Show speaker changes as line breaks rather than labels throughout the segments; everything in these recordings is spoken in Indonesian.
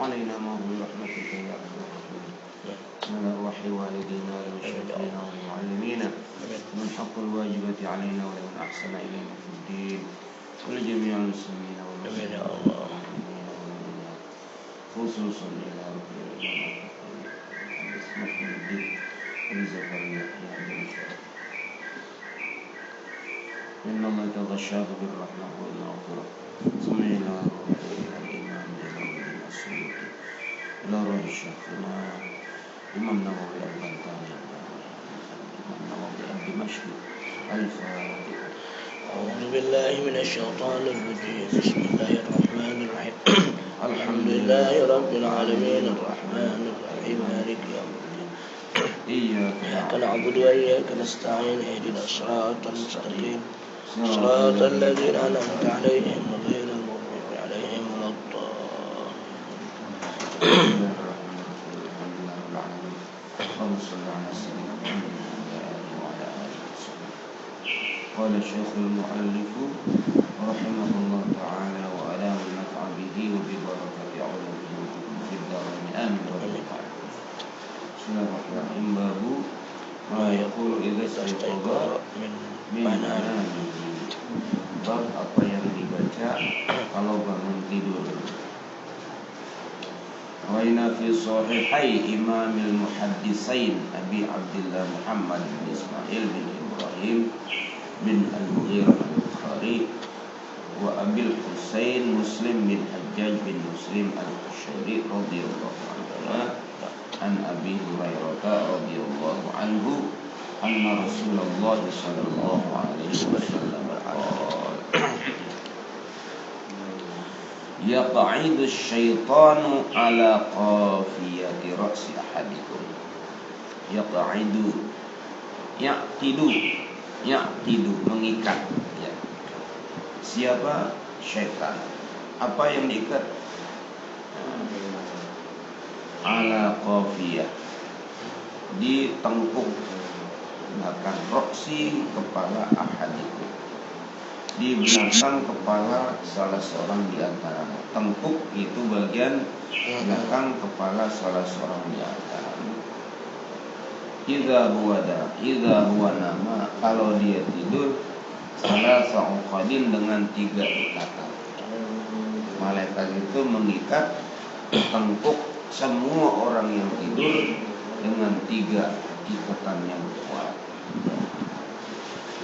علينا معه برحمتك يا أرحم الراحمين. من أرواح والدينا ومشايخنا ومعلمينا ومن حق الواجبات علينا ولمن أحسن إلينا في الدين ولجميع المسلمين والمسلمين خصوصا إلى رب العالمين محمد الدين بن زكريا بن شرف إن الله يتغشاه بالرحمة والمغفرة ثم إلى الإمام جلال الدين السيوطي إلى روح شيخنا الإمام النووي البلقاني الإمام النووي الدمشقي الفاتحة.
أعوذ بالله من الشيطان الرجيم. بسم الله الرحمن الرحيم. الحمد لله رب العالمين الرحمن الرحيم مالك يوم الدين إياك نعبد وإياك نستعين اهدنا الصراط المستقيم صراط الذين أنعمت عليهم غير المغضوب عليهم ولا الضالين.
قال الشيخ المؤلف رحمه الله تعالى وأدام النفع به وببركة علومه في الدارين آمين. بسم الله الرحمن الرحيم. باب ما يقول إذا استيقظ من منامه. Bab apa yang dibaca kalau bangun tidur. Raina fi sahihai Imamil Muhaddisain Abi Abdullah Muhammad bin Ismail bin Ibrahim bin Al-Mughirah Al-Bukhari wa Abil Husain Muslim bin Hajjaj bin Muslim Al-Qushayri radhiyallahu anhu an Abi Hurairah radhiyallahu anhu anna Rasulullah sallallahu alaihi wasallam yaq'idu asy-syaitanu ala qafiyati ra'si ahadikum. Ya'qidu mengikat ya. Siapa? Syaitan. Apa yang diikat? Ala qafiyah, di tengkuk belakang roksi kepala ahadikum, di belakang kepala salah seorang di antaramu. Tengkuk itu bagian belakang kepala salah seorang di antaramu. Idza huwa nama, kalau dia tidur salah sa'uqadin dengan 3 ikatan. Malaikat itu mengikat tengkuk semua orang yang tidur dengan 3 ikatan yang kuat.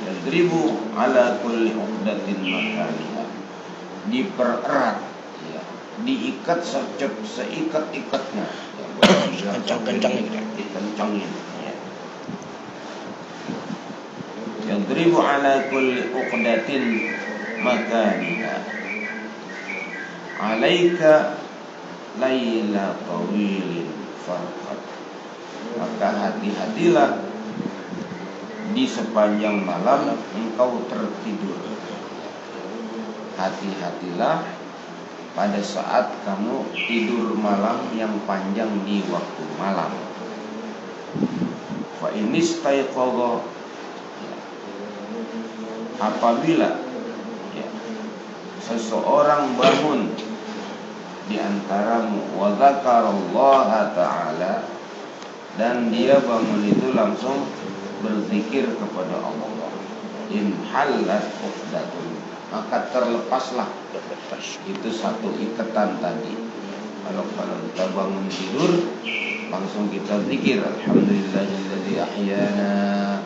Yadribu ala kulli uqdatin makaniha, dipererat ya, diikat seikat-ikatnya ya, kencang-kencangin ya. Yadribu ala kulli uqdatin makaniha alaika laila tawilin farqat, maka hati-hatilah di sepanjang malam engkau tertidur. Hati-hatilah pada saat kamu tidur malam yang panjang di waktu malam. Fa inistayqadha, apabila ya, seseorang bangun di antaramu wa dzakarallaha ta'ala, dan dia bangun itu langsung berzikir kepada Allah, in halat uqdatun, maka terlepaslah itu 1 ikatan tadi. Kalau kita bangun tidur langsung kita zikir, alhamdulillahilladzi ahyana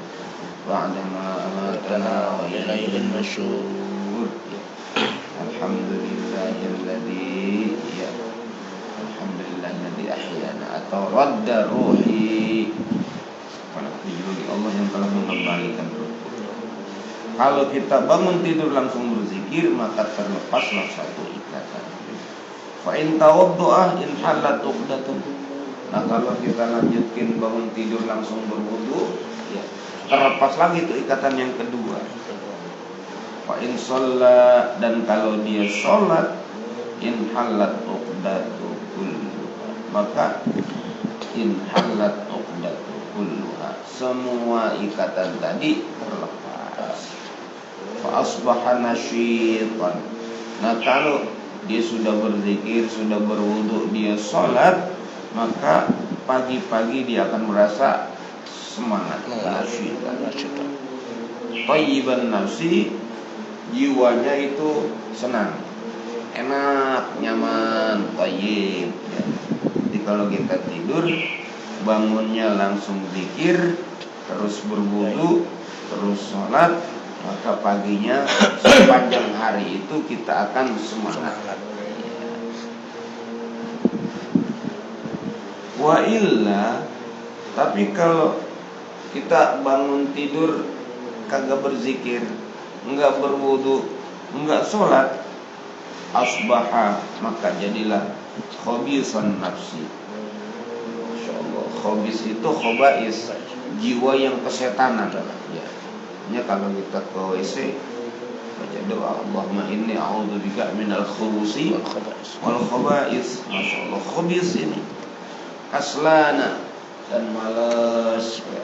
ba'da ma amatana wa ilaihi nusyur, alhamdulillahilladzi ya, alhamdulillahilladzi ahyana, atau radda ruhi, Allah yang telah mengembalikan ruh. Kalau kita bangun tidur langsung berzikir, maka terlepaslah 1 ikatan. Fa in tawaddu'a in halat uqdatun. Nah, kalau kita lanjutkan bangun tidur langsung berwudu, ya, terlepas lagi itu ikatan yang kedua. Fa in shalla, dan kalau dia sholat, in halat uqdatu kullu, maka in halat uqdatu kulluha, semua ikatan tadi terlepas. Fa asbaha nasyitan. Nah, kalau dia sudah berzikir, sudah berwudu, dia sholat, maka pagi-pagi dia akan merasa semangat, thayyiban nafsi, jiwanya itu senang, enak, nyaman, thayyib ya. Jadi kalau kita tidur, bangunnya langsung zikir, terus berwudu, terus sholat, maka paginya sepanjang hari itu kita akan semangat. Wa illa, tapi kalau kita bangun tidur kagak berzikir, enggak berwudu, enggak sholat, asbaha, maka jadilah khobisan nafsi. Masya Allah, khobis itu khobais, jiwa yang kesetanan ya. Hanya kalau kita ke WC baca doa, Allahumma inni a'udzubika minal khubusi wal khaba'is. Masya Allah, khobis ini kaslana, dan malas ya.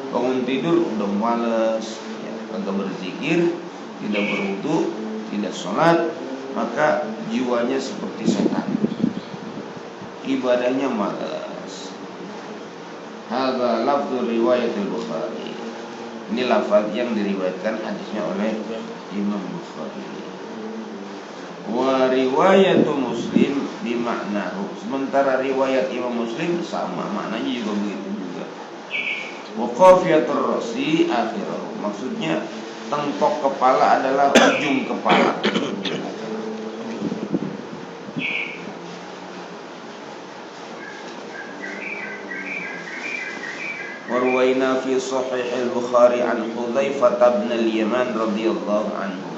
Bangun tidur udah malas ya, kagak berzikir, tidak berwudu, tidak sholat, maka jiwanya seperti setan, ibadahnya malas. Hadza lafdhu riwayatul Bukhari. Ini lafaz yang diriwayatkan hadisnya oleh Imam Bukhari. Wa riwayatu Muslim bimaknahu. Sementara riwayat Imam Muslim sama maknanya juga begitu juga. Wa qafiyatur ra'si akhirahu. Maksudnya tengkok kepala adalah ujung kepala. Warwaina fi sahih al-Bukhari an Hudzaifah bin al-Yaman radhiyallahu anhu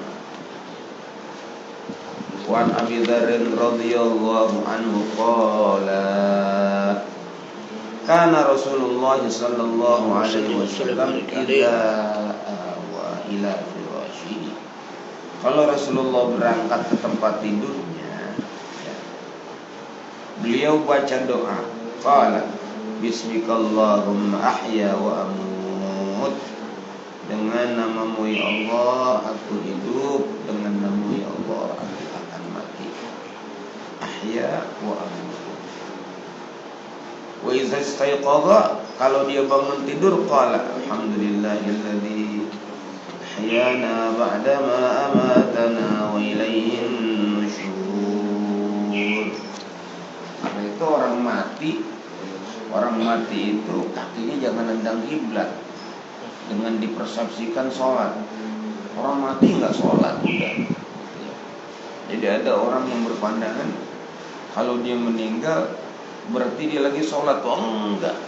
wa an Abi Dzar radhiyallahu anhu qala kana Rasulullah sallallahu alaihi wasallam idza awa ila firashihi. Kalau Rasulullah berangkat ke tempat tidurnya ya, beliau baca doa, qala bismikallahumma ahya wa amut. Dengan namamu ya Allah aku hidup, dengan namamu ya Allah aku akan mati. Ahya wa amut. Wa idza istayqadha, kalau dia bangun tidur, qala alhamdulillahilladzi ahyana ba'dama amatana wa ilayhin nusyur. Karena itu orang mati itu kakinya jangan nendang kiblat dengan dipersepsikan sholat. Orang mati nggak sholat udah. Jadi ada orang yang berpandangan kalau dia meninggal berarti dia lagi sholat. Oh enggak,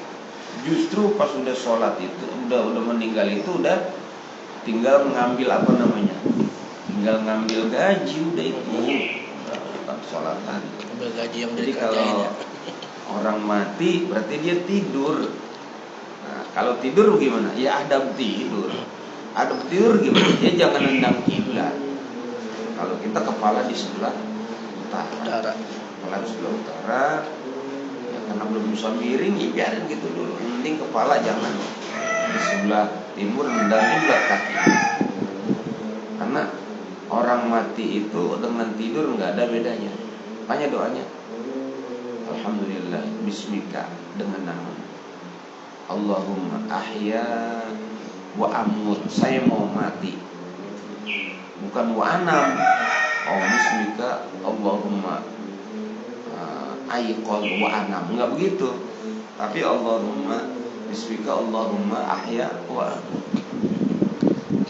justru pas udah sholat itu, udah meninggal itu udah tinggal mengambil apa namanya, tinggal ngambil gaji udah itu, bukan sholatan.
Ambil gaji yang
jadi kalau orang mati berarti dia tidur. Nah, kalau tidur gimana? Ya adab tidur. Adab tidur gimana? Ya jangan nendang kiblat. Kalau kita kepala di sebelah utara, kepala di sebelah utara, ya karena belum bisa miring, ya biarin gitu dulu. Yang penting kepala jangan di sebelah timur, nendang kiblat kaki. Karena orang mati itu dengan tidur nggak ada bedanya. Tanya doanya. Alhamdulillah, bismika, dengan nama Allahumma ahya wa amut, saya mau mati, bukan wa anam. Oh bismika Allahumma ayqal wa anam, enggak begitu. Tapi Allahumma bismika Allahumma ahya wa amut.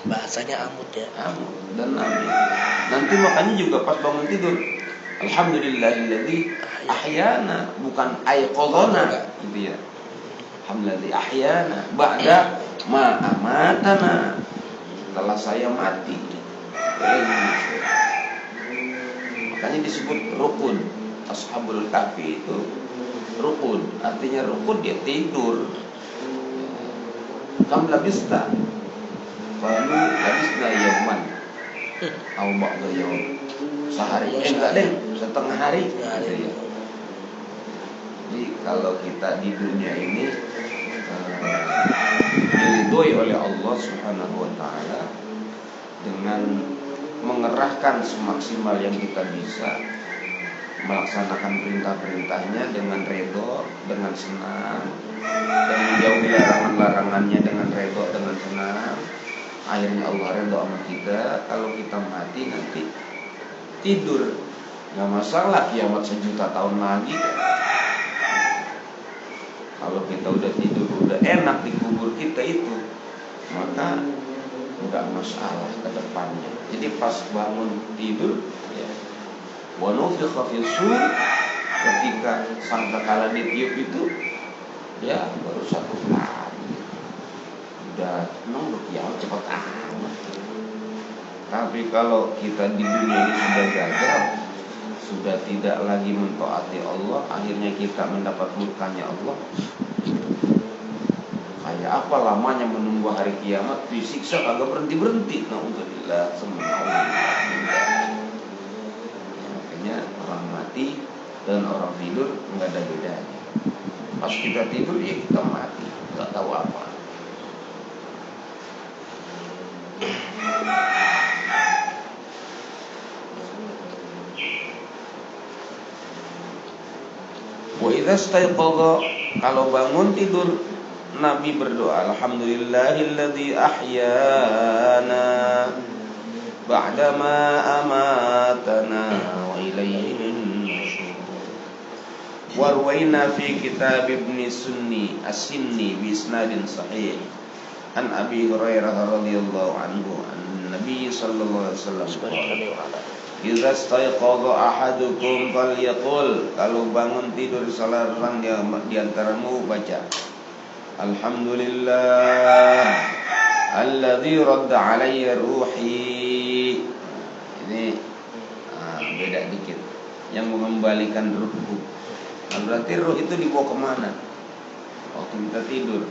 Bahasanya amut ya,
amut dan nabi. Nanti makanya juga pas bangun tidur, alhamdulillahilladzi ahyana, bukan ayqadhana gitu ya. Alhamdulillah ahyana ba'da ma amatana, setelah saya mati. Makanya disebut rukun. Ashabul kahfi itu rukun, artinya rukun dia tidur. Kam labista, qalu labisna yauman aw ba'da yaum, sehari enggak deh, setengah hari gitu ya. Jadi kalau kita di dunia ini diridhoi oleh Allah Subhanahu wa taala dengan mengerahkan semaksimal yang kita bisa, melaksanakan perintah-perintahnya dengan redho, dengan senang, dan menjauhi larangan-larangannya dengan redho, dengan senang. Akhirnya Allah redho sama kita. Kalau kita mati nanti tidur, nggak masalah kiamat 1.000.000 tahun lagi. Kalau kita udah tidur, udah enak di kubur kita itu, maka nggak masalah ke depannya. Jadi pas bangun tidur, ya, wa nufikha fis sur, ketika sangkakala ditiup itu, ya baru 1 hari. Udah kiamat cepat amat. Tapi kalau kita di dunia ini sudah gagal, sudah tidak lagi mentaati Allah, akhirnya kita mendapat murkanya Allah. Kayak apa lamanya menunggu hari kiamat, disiksa kagak berhenti-berhenti. Naudzubillah, makanya orang mati dan orang tidur nggak ada bedanya. Pas kita tidur ya kita mati, nggak tahu apa. Wa idza staiqadha, kalau bangun tidur Nabi berdoa, alhamdulillahilladzi ahyana ba'dama amatana wa ilaihin nusyur. Warwaina fi kitab Ibn Sunni As-Sinni bi isnadin sahih an Abi Hurairah radhiyallahu anhu an Nabi sallallahu alaihi wasallam, idza staiqadha ahadukum falyaqul, kalau bangun tidur salah seorang di antaramu baca, alhamdulillah alladzi radda alayya ruhi. Ini beda dikit, yang mengembalikan ruhku. Nah, berarti ruh itu dibawa kemana? Waktu kita tidur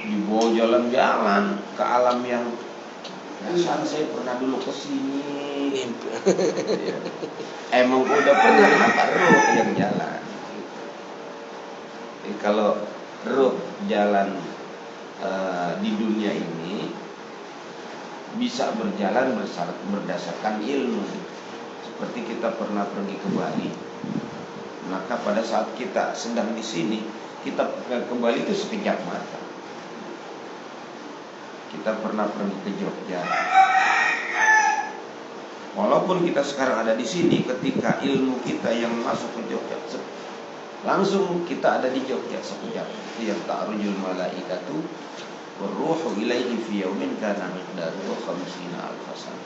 dibawa jalan-jalan ke alam yang saya pernah dulu kesini. Ya. Emang udah pernah, apa ruh yang jalan? Jadi kalau ruh jalan di dunia ini bisa berjalan berdasarkan ilmu. Seperti kita pernah pergi ke Bali, maka pada saat kita sedang di sini, kita ke Bali itu sekejap mata. Kita pernah pergi ke Jogja, walaupun kita sekarang ada di sini, ketika ilmu kita yang masuk ke Jogja, langsung kita ada di Jogja sekejap. Itu yang ta'rujul malaikatu warruhu ilaihi fi yaumin kana miqdaruhu 50,000 sana.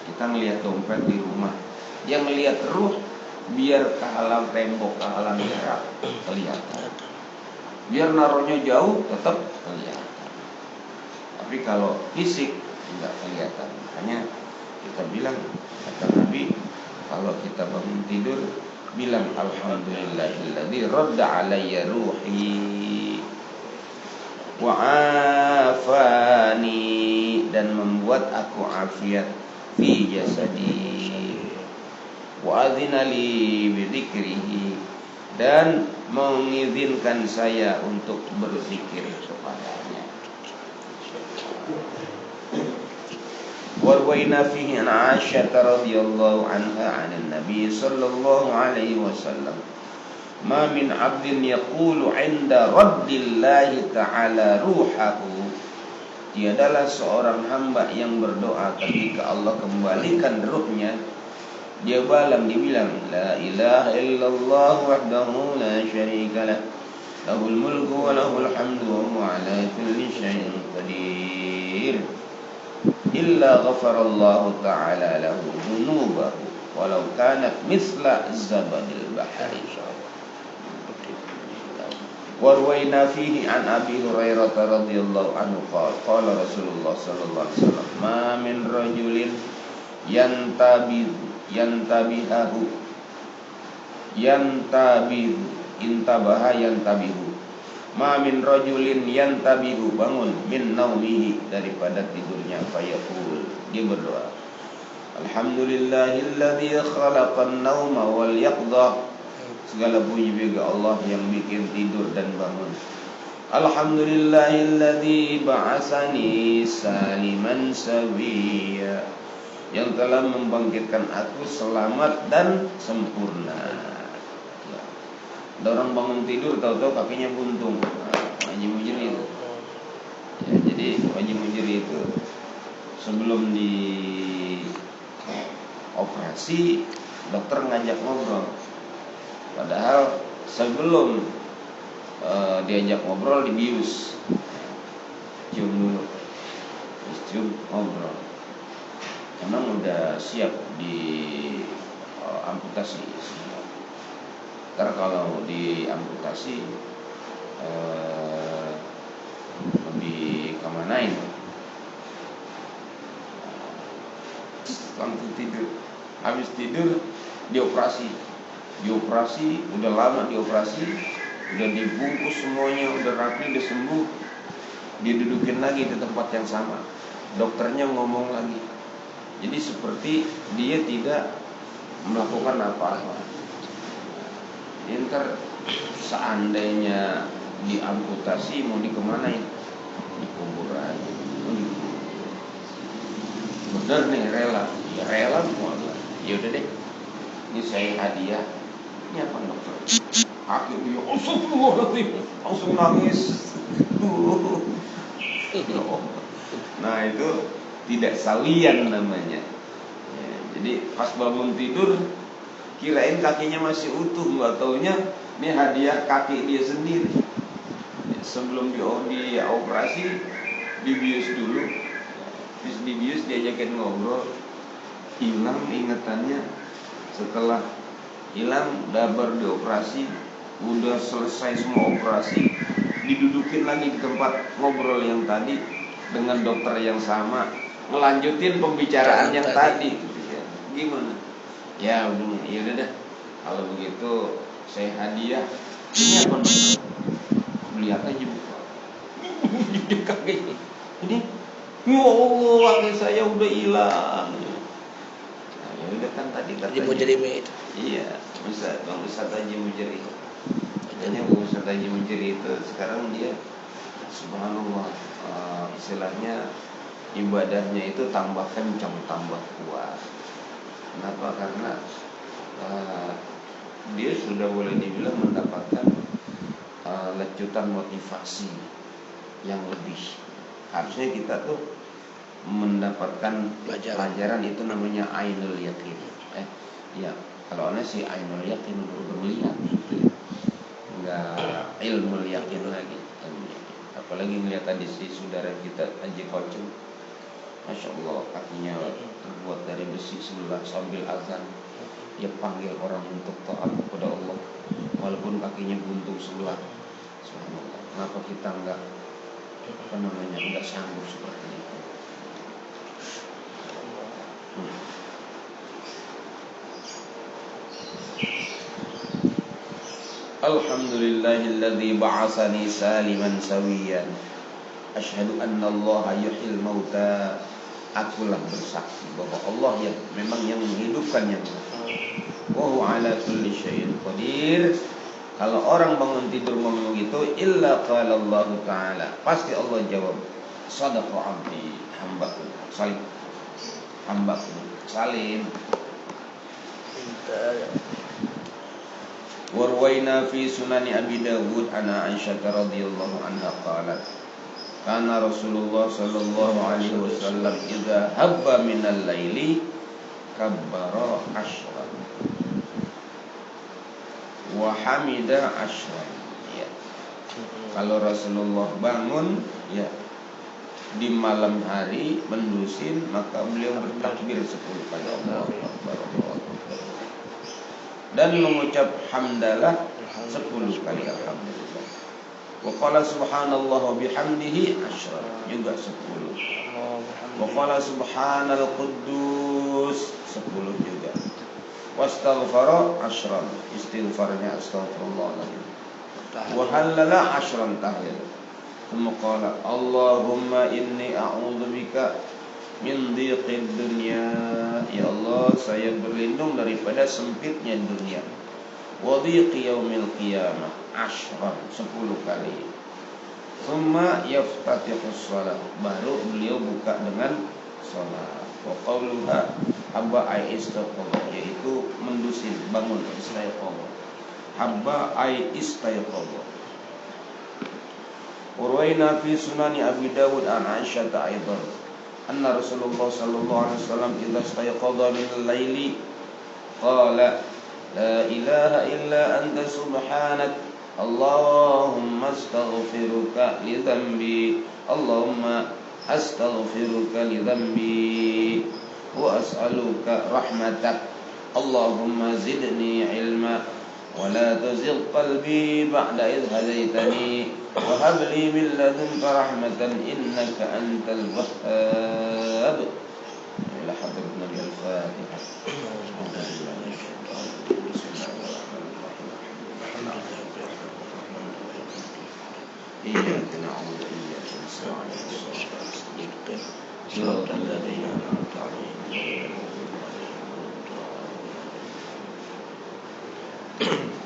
Kita ngelihat dompet di rumah, dia ngelihat ruh, biar kehalang tembok, kehalang jarak, kelihatan. Biar naruhnya jauh, tetap kelihatan. Tapi kalau fisik tidak kelihatan. Makanya kita bilang, kata Nabi, kalau kita bangun tidur, bilang alhamdulillahilladzi radda alayya ruhi wa afani, dan membuat aku afiat fi jasadi, wa adzina li bi dzikrihi, dan mengizinkan saya untuk berzikir kepadanya. Warwaina fihi an Aisyah radhiyallahu anha 'an Nabi sallallahu alaihi wasallam, ma min 'abdin yaqulu 'inda raddillahi ta'ala ruhahu, tiadalah seorang hamba yang berdoa ketika Allah kembalikan ruhnya, dia dibilang la ilaha illallah wahdahu la syarika lah, lahul mulku wa lahul hamdu wa huwa ala kulli syai'in qadir, illa ghafarallahu ta'ala lahu dhunubahu walau kanat mithla zabadil bahri. Warwaina fihi an Abi Hurairah radhiyallahu anhu qala Rasulullah sallallahu alaihi wasallam, ma min rajulin yantabihu ma min rajulin yantabihu, bangun, min naumihi, daripada tidurnya, fayaqul, dia berdoa, alhamdulillahilladzi khalaqan nauma wal yaqdha, segala puji bagi Allah yang bikin tidur dan bangun. Alhamdulillahilladzi ba'asani saliman sawiya, yang telah membangkitkan aku selamat dan sempurna. Ya. Ada orang bangun tidur tahu-tahu kakinya buntung. Haji Mujri itu. Ya, jadi Haji Mujri itu sebelum di operasi dokter ngajak ngobrol. Padahal sebelum diajak ngobrol dibius. Cium dulu. Cium ngobrol. Emang udah siap di amputasi. Ntar kalau di amputasi lebih kemanain? Langsung tidur. Habis tidur dioperasi. Dioperasi, udah lama dioperasi, udah dibungkus semuanya, udah rapi, udah sembuh. Didudukin lagi di tempat yang sama. Dokternya ngomong lagi. Jadi seperti dia tidak melakukan apa-apa. Ntar seandainya diamputasi mau dikemanain? Dikubur aja. Bener nih rela, ya rela semua. Ya udah deh, ini saya hadiah. Ini apa dokter? Kaki dia, langsung nangis. Nah itu tidak sawian namanya. Ya, jadi pas bangun tidur kirain kakinya masih utuh, nggak taunya ini hadiah kaki dia sendiri. Ya, sebelum dioperasi dibius dulu, terus dibius diajakin ngobrol, hilang ingatannya. Setelah hilang dabar dioperasi, udah selesai semua operasi, didudukin lagi di tempat ngobrol yang tadi dengan dokter yang sama, ngelanjutin pembicaraan yang tadi. Gimana? Ya udah, ya udah dah. Kalau begitu saya hadiah. Ini apa dokter? Lihat aja buka. Di kaki ini. Ya Allah, kaki saya udah hilang. Nah, ya udah kan tadi katanya.
Haji Mujri itu.
Iya, Bang Ustaz Haji Mujri. Katanya Bang Ustaz Haji Mujri itu sekarang dia subhanallah, istilahnya ibadahnya itu tambah kencang, tambah kuat. Kenapa? Karena dia sudah boleh dibilang mendapatkan lecutan motivasi yang lebih. Harusnya kita tuh mendapatkan pelajaran itu namanya ainul yakin. Ya, kalau aneh sih ainul yakin, udah melihat gitu. Enggak ilmu yakin lagi. Apalagi melihat tadi si saudara kita Haji Koceng, Masya Allah, kakinya terbuat dari besi sebelah, sambil azan dia panggil orang untuk taat kepada Allah walaupun kakinya buntung sebelah. Subhanallah. Kenapa kita enggak sanggup seperti itu? Alhamdulillahilladzi ba'atsani saliman sawiyan. Asyhadu anna Allah yuhyil mauta. Akulah bersaksi bahwa Allah yang memang yang menghidupkan yang wa huwa ala kulli syai'in qadir. Kalau orang bangun tidur ngomong gitu, illa qala Allah Ta'ala, pasti Allah jawab, sadaqa abdi, hambaku salim, hambaku salim. Warwaina fi sunani Abi Dawud ana Aisyah radhiyallahu anha qalat kana Rasulullah sallallahu alaihi wasallam idza habba minal laili kabbara ashran wa hamida ashran. Ya. Kalau Rasulullah bangun ya di malam hari mendusin, maka beliau bertakbir 10 kali Allahu Akbar, Allahu Akbar, dan mengucap hamdalah 10 kali alhamdulillah. Wa qala subhanallah wa bihamdihi asyra, juga 10. Wa qala subhanal quddus 10 juga. Wastaghfara asyran, istighfarnya astaghfirullahaladzim. Wa halala asyran tahlil. Thumma qala Allahumma inni a'udzubika min dhiqid dunya. Ya Allah, saya berlindung daripada sempitnya dunia. Wa dhiqi yaumil qiyamah asyran, 10 kali. Thumma yaftatihus shalah, baru beliau buka dengan salat. Wa qawluha habba ay istayqadha, yaitu mendusin, bangun, istayqadha. Habba ay istayqadha. Urwaina fi sunani Abi Dawud an Aisyah aidan anna Rasulullah sallallahu alaihi wasallam idza istayqadha min al-laili qala la ilaha illa anta subhanak Allahumma astaghfiruka li dhanbi Allahumma astaghfiruka li dhanbi wa as'aluka rahmatak Allahumma zidni ilma wa la tuzigh qalbi ba'da idh hadaytani wa hab li min ladunka rahmatan innaka antal wahhab. Ila hadrat Nabi al-Fatihah. إياك نعبد وإياك نستعين صراط الذين أنعمت عليهم غير المغضوب عليهم ولا الضالين.